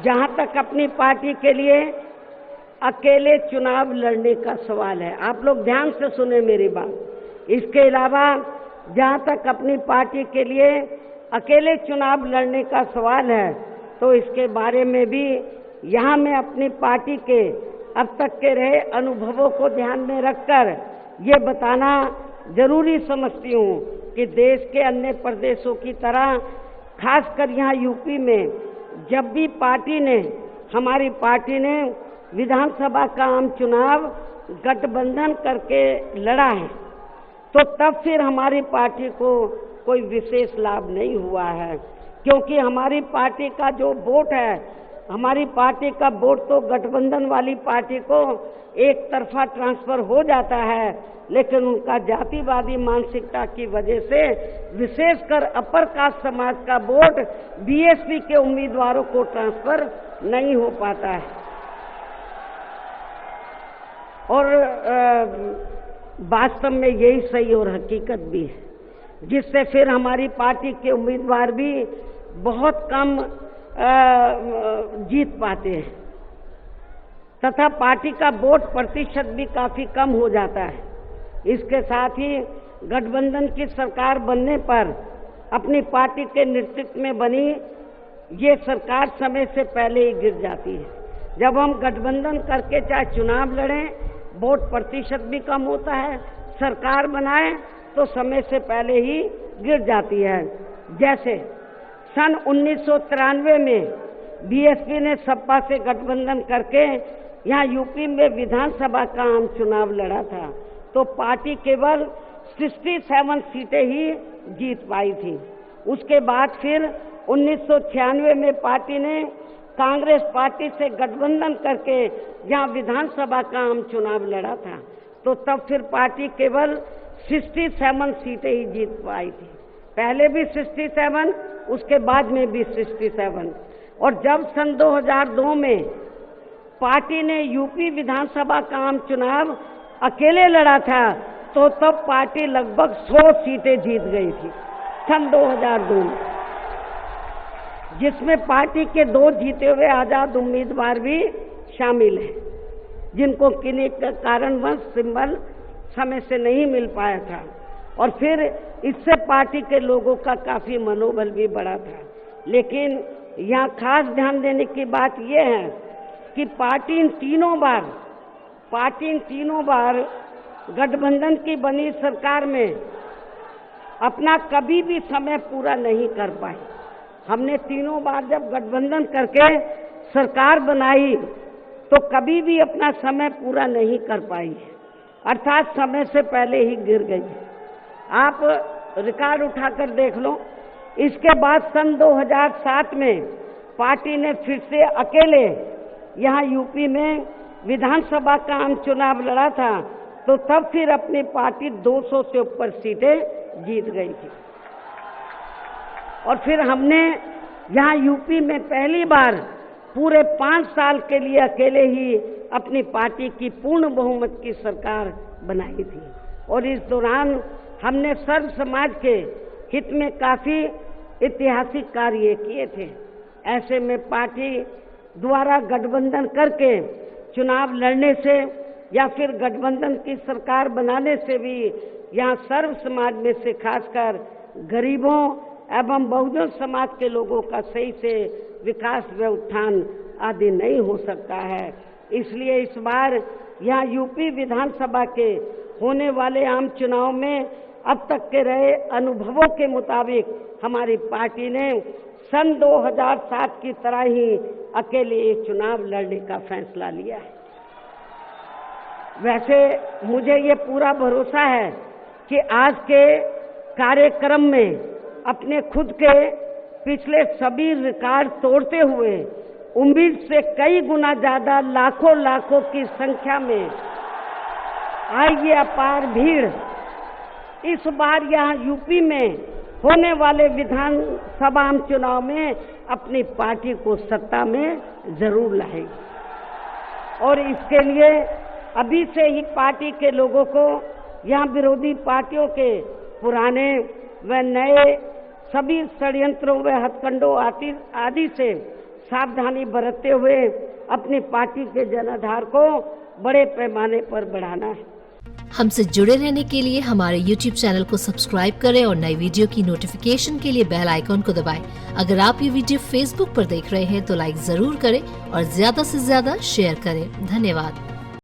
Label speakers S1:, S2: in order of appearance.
S1: जहां तक अपनी पार्टी के लिए अकेले चुनाव लड़ने का सवाल है, आप लोग ध्यान से सुने मेरी बात। इसके अलावा जहां तक अपनी पार्टी के लिए अकेले चुनाव लड़ने का सवाल है, तो इसके बारे में भी यहाँ मैं अपनी पार्टी के अब तक के रहे अनुभवों को ध्यान में रखकर ये बताना जरूरी समझती हूँ कि देश के अन्य प्रदेशों की तरह खासकर यहाँ यूपी में जब भी हमारी पार्टी ने विधानसभा का आम चुनाव गठबंधन करके लड़ा है, तो तब फिर हमारी पार्टी को कोई विशेष लाभ नहीं हुआ है, क्योंकि हमारी पार्टी का जो वोट है, हमारी पार्टी का वोट तो गठबंधन वाली पार्टी को एक तरफा ट्रांसफर हो जाता है, लेकिन उनका जातिवादी मानसिकता की वजह से विशेषकर अपर कास्ट समाज का वोट बीएसपी के उम्मीदवारों को ट्रांसफर नहीं हो पाता है। और वास्तव में यही सही और हकीकत भी है, जिससे फिर हमारी पार्टी के उम्मीदवार भी बहुत कम जीत पाते हैं तथा पार्टी का वोट प्रतिशत भी काफी कम हो जाता है। इसके साथ ही गठबंधन की सरकार बनने पर अपनी पार्टी के नेतृत्व में बनी ये सरकार समय से पहले ही गिर जाती है। जब हम गठबंधन करके चाहे चुनाव लड़ें, वोट प्रतिशत भी कम होता है, सरकार बनाए तो समय से पहले ही गिर जाती है। जैसे सन 1993 में बीएसपी ने सपा से गठबंधन करके यहाँ यूपी में विधानसभा का आम चुनाव लड़ा था, तो पार्टी केवल 67 सीटें ही जीत पाई थी। उसके बाद फिर 1996 में पार्टी ने कांग्रेस पार्टी से गठबंधन करके यहाँ विधानसभा का आम चुनाव लड़ा था, तो तब फिर पार्टी केवल 67 सीटें ही जीत पाई थी। पहले भी 67, उसके बाद में भी 67। और जब सन 2002 में पार्टी ने यूपी विधानसभा का आम चुनाव अकेले लड़ा था, तो तब पार्टी लगभग 100 सीटें जीत गई थी सन 2002 में, जिसमें पार्टी के 2 जीते हुए आजाद उम्मीदवार भी शामिल हैं, जिनको किन्हीं कारणवश सिंबल समय से नहीं मिल पाया था। और फिर इससे पार्टी के लोगों का काफी मनोबल भी बढ़ा था। लेकिन यहाँ खास ध्यान देने की बात यह है कि पार्टी इन तीनों बार गठबंधन की बनी सरकार में अपना कभी भी समय पूरा नहीं कर पाई। हमने तीनों बार जब गठबंधन करके सरकार बनाई तो कभी भी अपना समय पूरा नहीं कर पाई, अर्थात समय से पहले ही गिर गई। आप रिकॉर्ड उठाकर देख लो। इसके बाद सन 2007 में पार्टी ने फिर से अकेले यहाँ यूपी में विधानसभा का आम चुनाव लड़ा था, तो तब फिर अपनी पार्टी 200 से ऊपर सीटें जीत गई थी। और फिर हमने यहाँ यूपी में पहली बार पूरे 5 साल के लिए अकेले ही अपनी पार्टी की पूर्ण बहुमत की सरकार बनाई थी। और इस दौरान हमने सर्व समाज के हित में काफी ऐतिहासिक कार्य किए थे। ऐसे में पार्टी द्वारा गठबंधन करके चुनाव लड़ने से या फिर गठबंधन की सरकार बनाने से भी यहाँ सर्व समाज में से खासकर गरीबों एवं बहुजन समाज के लोगों का सही से विकास व उत्थान आदि नहीं हो सकता है। इसलिए इस बार यहाँ यूपी विधानसभा के होने वाले आम चुनाव में अब तक के रहे अनुभवों के मुताबिक हमारी पार्टी ने सन 2007 की तरह ही अकेले ये चुनाव लड़ने का फैसला लिया है। वैसे मुझे ये पूरा भरोसा है कि आज के कार्यक्रम में अपने खुद के पिछले सभी रिकॉर्ड तोड़ते हुए उम्मीद से कई गुना ज्यादा लाखों की संख्या में आई ये अपार भीड़ इस बार यहाँ यूपी में होने वाले विधानसभा आम चुनाव में अपनी पार्टी को सत्ता में जरूर लाएगी। और इसके लिए अभी से ही पार्टी के लोगों को यहाँ विरोधी पार्टियों के पुराने व नए सभी षड्यंत्रों व हथकंडों आदि से सावधानी बरतते हुए अपनी पार्टी के जनाधार को बड़े पैमाने पर बढ़ाना है।
S2: हमसे जुड़े रहने के लिए हमारे YouTube चैनल को सब्सक्राइब करें और नई वीडियो की नोटिफिकेशन के लिए बेल आइकॉन को दबाएं। अगर आप ये वीडियो Facebook पर देख रहे हैं तो लाइक जरूर करें और ज्यादा से ज्यादा शेयर करें। धन्यवाद।